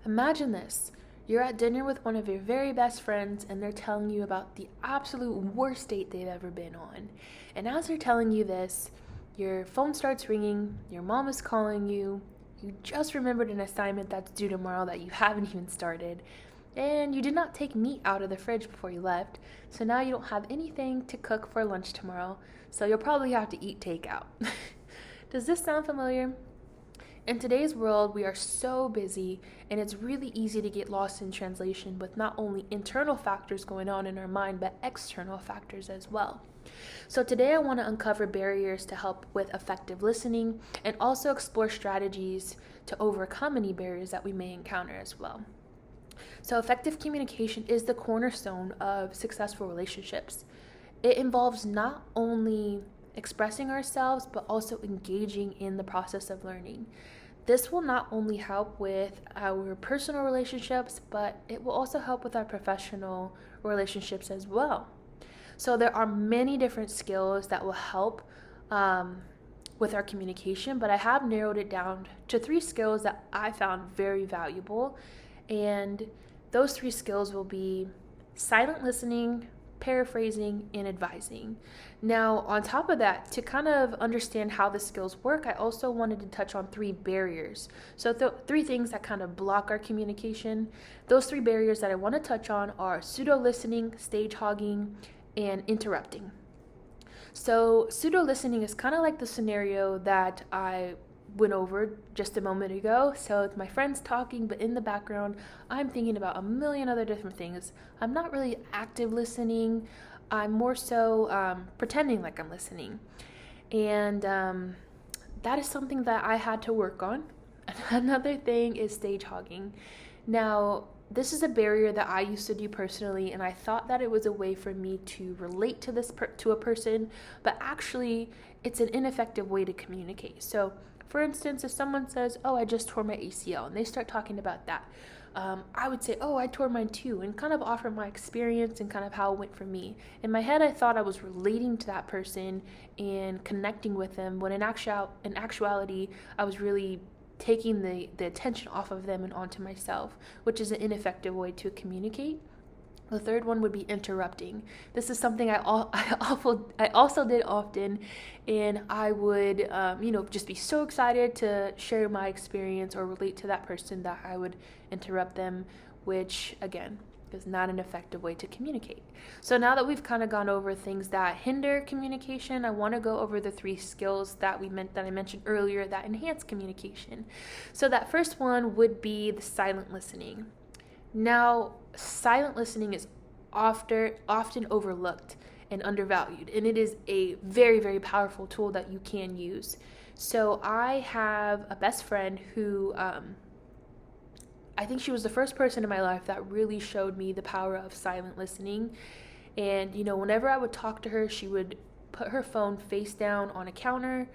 Imagine this. You're at dinner with one of your very best friends and they're telling you about the absolute worst date they've ever been on. And as they're telling you this, your phone starts ringing, your mom is calling you just remembered an assignment that's due tomorrow that you haven't even started, and you did not take meat out of the fridge before you left, so now you don't have anything to cook for lunch tomorrow, so you'll probably have to eat takeout. Does this sound familiar? In today's world, we are so busy, and it's really easy to get lost in translation with not only internal factors going on in our mind, but external factors as well. So, today I want to uncover barriers to help with effective listening and also explore strategies to overcome any barriers that we may encounter as well. So, effective communication is the cornerstone of successful relationships. It involves not only expressing ourselves, but also engaging in the process of learning. This will not only help with our personal relationships, but it will also help with our professional relationships as well. So there are many different skills that will help with our communication, but I have narrowed it down to 3 skills that I found very valuable. And those 3 skills will be silent listening, paraphrasing, and advising. Now, on top of that, to kind of understand how the skills work, I also wanted to touch on 3 barriers. So 3 things that kind of block our communication. Those 3 barriers that I want to touch on are pseudo listening, stage hogging, and interrupting. So pseudo listening is kind of like the scenario that I went over just a moment ago. So it's my friends talking, but in the background, I'm thinking about a million other different things. I'm not really active listening. I'm more so pretending like I'm listening. And that is something that I had to work on. Another thing is stage hogging. Now, this is a barrier that I used to do personally, and I thought that it was a way for me to relate to to a person, but actually it's an ineffective way to communicate. So, for instance, if someone says, "Oh, I just tore my ACL," and they start talking about that, I would say, "Oh, I tore mine too," and kind of offer my experience and kind of how it went for me. In my head, I thought I was relating to that person and connecting with them, when in actuality, I was really taking the attention off of them and onto myself, which is an ineffective way to communicate. The third one would be interrupting. This is something I also did often, and I would, just be so excited to share my experience or relate to that person that I would interrupt them, which again is not an effective way to communicate. So now that we've kind of gone over things that hinder communication, I want to go over the 3 skills that I mentioned earlier that enhance communication. So that first one would be the silent listening. Now, silent listening is often overlooked and undervalued, and it is a very, very powerful tool that you can use. So I have a best friend who I think she was the first person in my life that really showed me the power of silent listening. And, whenever I would talk to her, she would put her phone face down on a counter,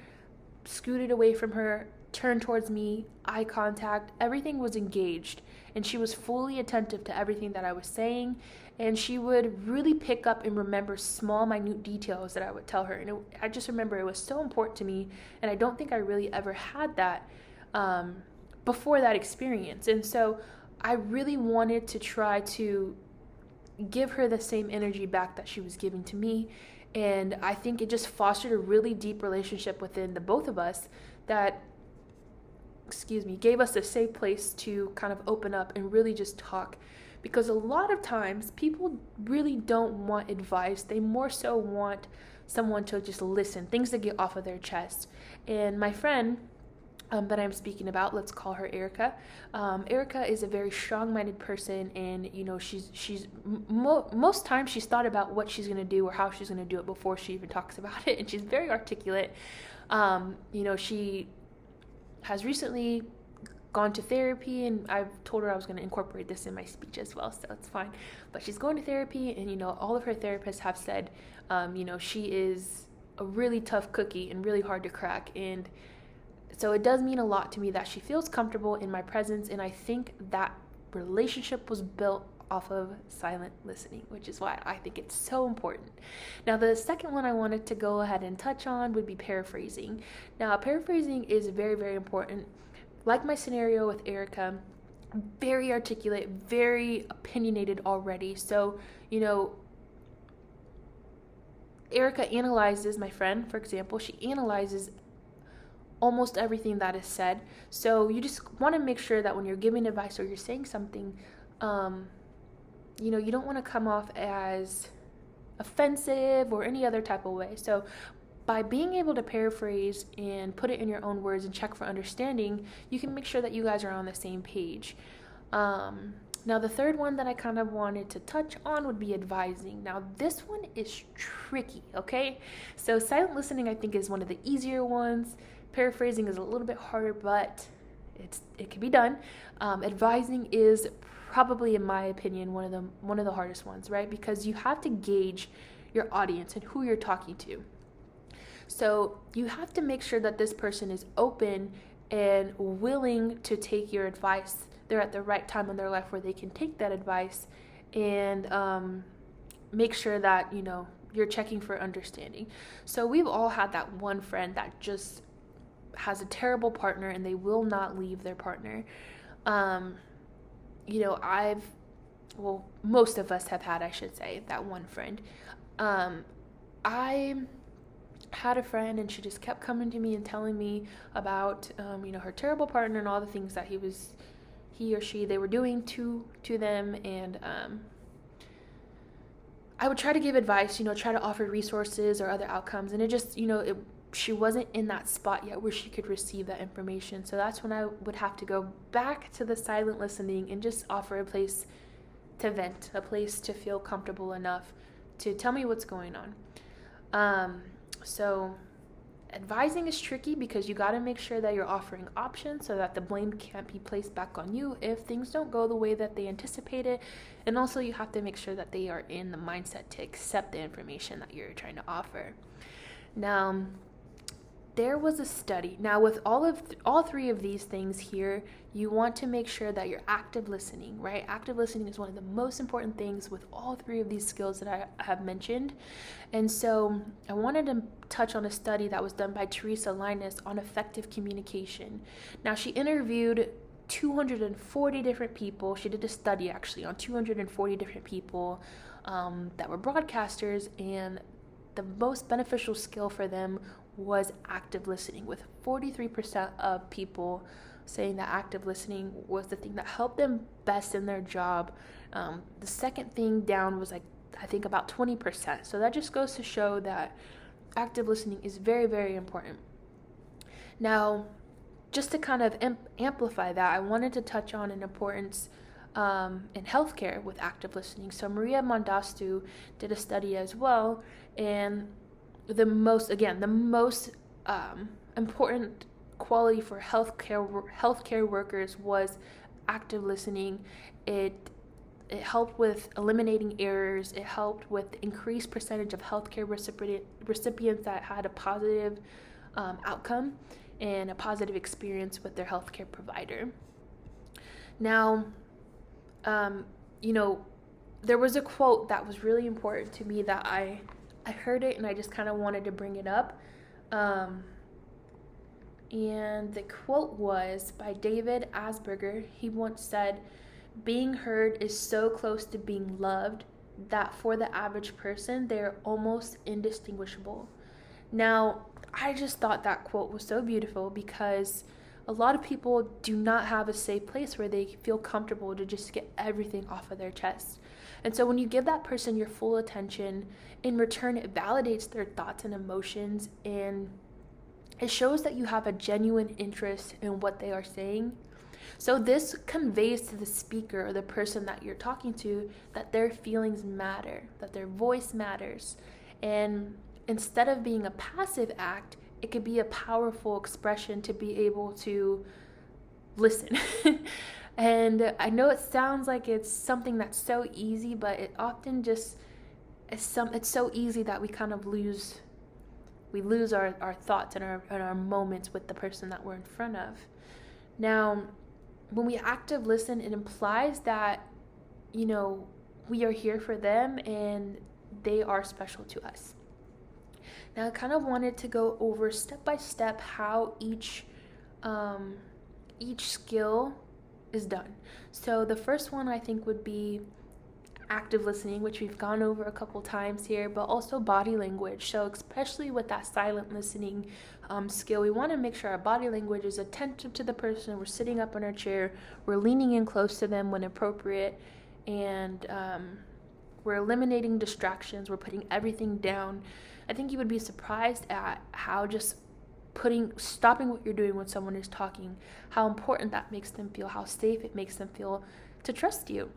scoot it away from her, turn towards me, eye contact, everything was engaged. And she was fully attentive to everything that I was saying. And she would really pick up and remember small, minute details that I would tell her. And I just remember it was so important to me. And I don't think I really ever had that before that experience. And so I really wanted to try to give her the same energy back that she was giving to me. And I think it just fostered a really deep relationship within the both of us that, gave us a safe place to kind of open up and really just talk. Because a lot of times people really don't want advice. They more so want someone to just listen, things to get off of their chest. And my friend that I'm speaking about, let's call her Erica. Erica is a very strong-minded person, and most times she's thought about what she's going to do or how she's going to do it before she even talks about it, and she's very articulate. She has recently gone to therapy, and I've told her I was going to incorporate this in my speech as well, so it's fine. But she's going to therapy, and all of her therapists have said, she is a really tough cookie and really hard to crack, and so it does mean a lot to me that she feels comfortable in my presence, and I think that relationship was built off of silent listening, which is why I think it's so important. Now, the second one I wanted to go ahead and touch on would be paraphrasing. Now, paraphrasing is very, very important. Like my scenario with Erica, very articulate, very opinionated already. So, you know, Erica analyzes, my friend, for example, she analyzes almost everything that is said. So you just want to make sure that when you're giving advice or you're saying something, you know, you don't want to come off as offensive or any other type of way. So by being able to paraphrase and put it in your own words and check for understanding, you can make sure that you guys are on the same page. Now, the third one that I kind of wanted to touch on would be advising. Now, this one is tricky, okay? So silent listening, I think, is one of the easier ones. Paraphrasing is a little bit harder, but it can be done. Advising is probably, in my opinion, one of the hardest ones, right? Because you have to gauge your audience and who you're talking to. So you have to make sure that this person is open and willing to take your advice. They're at the right time in their life where they can take that advice, and make sure that, you know, you're checking for understanding. So we've all had that one friend that just has a terrible partner and they will not leave their partner. You know, most of us have had, I should say, that one friend. I had a friend and she just kept coming to me and telling me about, you know, her terrible partner and all the things that he or she, they were doing to them. And I would try to give advice, you know, try to offer resources or other outcomes. And it just, you know, she wasn't in that spot yet where she could receive that information. So that's when I would have to go back to the silent listening and just offer a place to vent, a place to feel comfortable enough to tell me what's going on. So advising is tricky because you got to make sure that you're offering options so that the blame can't be placed back on you if things don't go the way that they anticipated. And also you have to make sure that they are in the mindset to accept the information that you're trying to offer. Now, there was a study. Now, with all three of these things here, you want to make sure that you're active listening, right? Active listening is one of the most important things with all three of these skills that I have mentioned. And so I wanted to touch on a study that was done by Teresa Linus on effective communication. Now, she interviewed 240 different people. She did a study actually on 240 different people that were broadcasters, and the most beneficial skill for them was active listening, with 43% of people saying that active listening was the thing that helped them best in their job. The second thing down was I think about 20%. So that just goes to show that active listening is very, very important. Now, just to kind of amplify that, I wanted to touch on an importance in healthcare with active listening. So Maria Mondastu did a study as well, and the most important quality for healthcare workers was active listening. It helped with eliminating errors. It helped with increased percentage of healthcare recipients that had a positive outcome and a positive experience with their healthcare provider. Now, you know, there was a quote that was really important to me that I heard it and I just kind of wanted to bring it up. And the quote was by David Asperger. He once said, "Being heard is so close to being loved that for the average person, they're almost indistinguishable." Now, I just thought that quote was so beautiful because a lot of people do not have a safe place where they feel comfortable to just get everything off of their chest. And so when you give that person your full attention, in return, it validates their thoughts and emotions, and it shows that you have a genuine interest in what they are saying. So this conveys to the speaker or the person that you're talking to that their feelings matter, that their voice matters. And instead of being a passive act, it could be a powerful expression to be able to listen. And I know it sounds like it's something that's so easy, but it often just it's so easy that we kind of lose our thoughts and our moments with the person that we're in front of. Now, when we active listen, it implies that, you know, we are here for them and they are special to us. Now, I kind of wanted to go over step by step how each skill is done. So the first one I think would be active listening, which we've gone over a couple times here, but also body language. So especially with that silent listening skill, we want to make sure our body language is attentive to the person. We're sitting up in our chair, we're leaning in close to them when appropriate, and we're eliminating distractions, we're putting everything down. I think you would be surprised at how just stopping what you're doing when someone is talking, how important that makes them feel, how safe it makes them feel to trust you.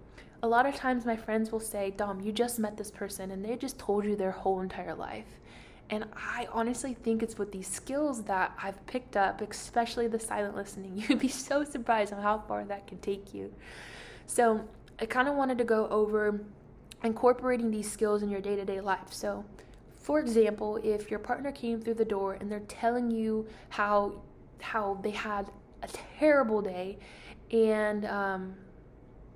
A lot of times my friends will say, Dom, you just met this person and they just told you their whole entire life. And I honestly think it's with these skills that I've picked up, especially the silent listening. You'd be so surprised on how far that can take you. So I kind of wanted to go over incorporating these skills in your day-to-day life. So for example, if your partner came through the door and they're telling you how they had a terrible day and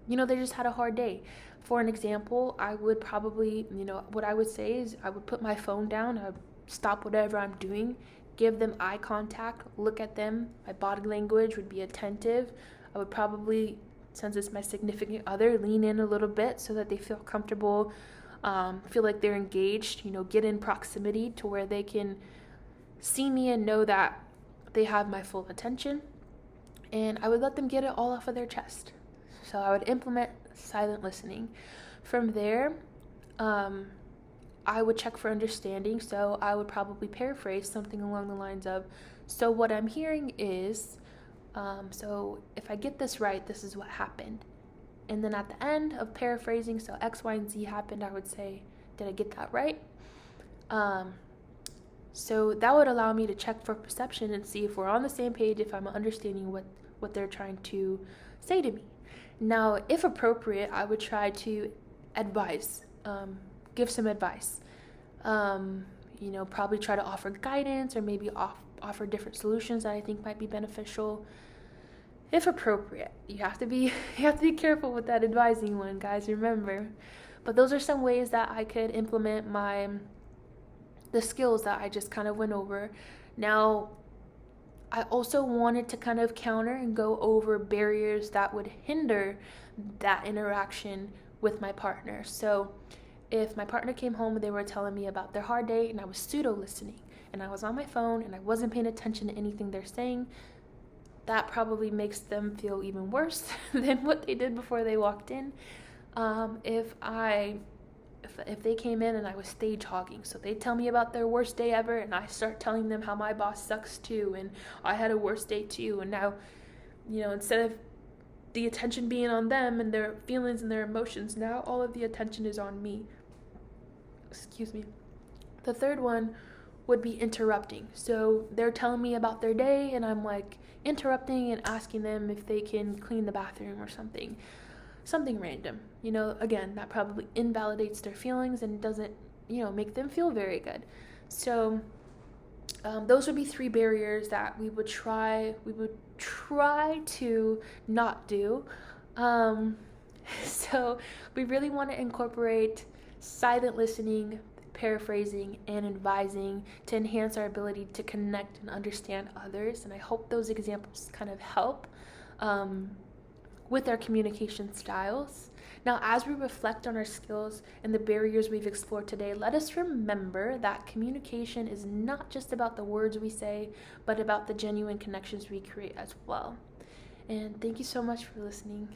they just had a hard day. For an example, I would probably, what I would say is I would put my phone down, I would stop whatever I'm doing, give them eye contact, look at them. My body language would be attentive. I would probably, since it's my significant other, lean in a little bit so that they feel comfortable, feel like they're engaged, get in proximity to where they can see me and know that they have my full attention. And I would let them get it all off of their chest. So I would implement silent listening. From there, I would check for understanding. So I would probably paraphrase something along the lines of, so what I'm hearing is, so if I get this right, this is what happened. And then at the end of paraphrasing, so X, Y, and Z happened, I would say, did I get that right? So that would allow me to check for perception and see if we're on the same page, if I'm understanding what they're trying to say to me. Now, if appropriate, I would try to advise, give some advice. Probably try to offer guidance or maybe offer different solutions that I think might be beneficial. If appropriate, you have to be careful with that advising one, guys. Remember, but those are some ways that I could implement the skills that I just kind of went over. Now, I also wanted to kind of counter and go over barriers that would hinder that interaction with my partner. So if my partner came home and they were telling me about their hard day and I was pseudo listening and I was on my phone and I wasn't paying attention to anything they're saying, that probably makes them feel even worse than what they did before they walked in. If they came in and I was stage hogging, so they tell me about their worst day ever and I start telling them how my boss sucks too and I had a worst day too, and now, instead of the attention being on them and their feelings and their emotions, now all of the attention is on me. Excuse me. The third one would be interrupting. So they're telling me about their day and I'm like interrupting and asking them if they can clean the bathroom or something random. Again, that probably invalidates their feelings and doesn't, make them feel very good. So those would be 3 barriers that we would try to not do. So we really want to incorporate silent listening, paraphrasing, and advising to enhance our ability to connect and understand others. And I hope those examples kind of help with our communication styles. Now, as we reflect on our skills and the barriers we've explored today, let us remember that communication is not just about the words we say, but about the genuine connections we create as well. And thank you so much for listening.